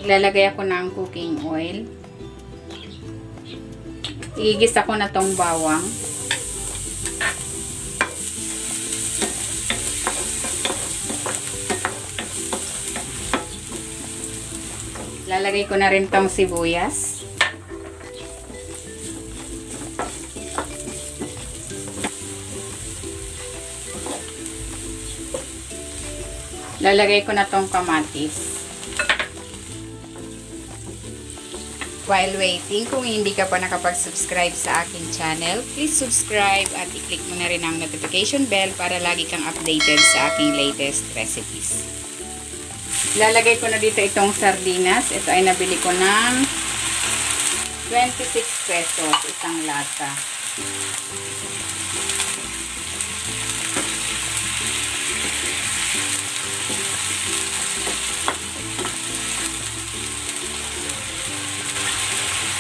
Lalagay ako ng cooking oil. Igigisa ko na tong bawang. Lalagay ko na rin tong sibuyas. Lalagay ko na tong kamatis. While waiting, kung hindi ka pa nakapag-subscribe sa aking channel, please subscribe at i-click mo na rin ang notification bell para lagi kang updated sa aking latest recipes. Lalagay ko na dito itong sardinas. Ito ay nabili ko ng 26 pesos isang lata.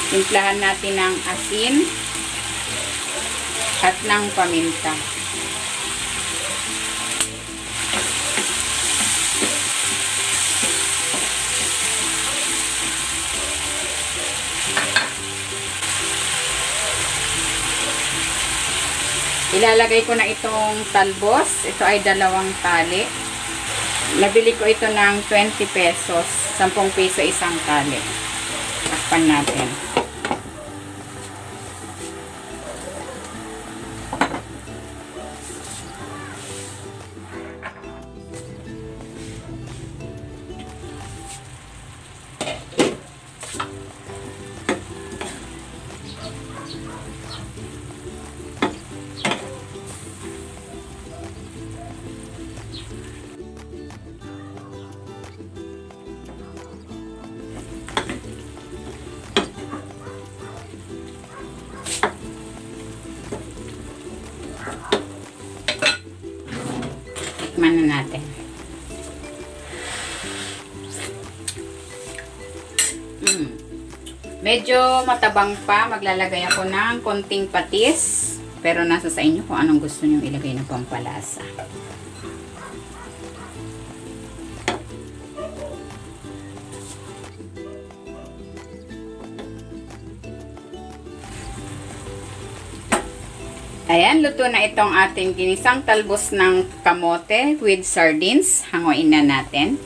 Timplahan natin ng asin at ng paminta. Ilalagay ko na itong talbos. Ito ay 2 tali. Nabili ko ito ng 20 pesos. 10 peso isang tali. Takpan natin. Tikman na natin. Medyo matabang pa. Maglalagay ako ng konting patis. Pero nasa sa inyo kung anong gusto nyo ilagay na pampalasa. Ayan, luto na itong ating ginisang talbos ng kamote with sardines. Hanguin na natin.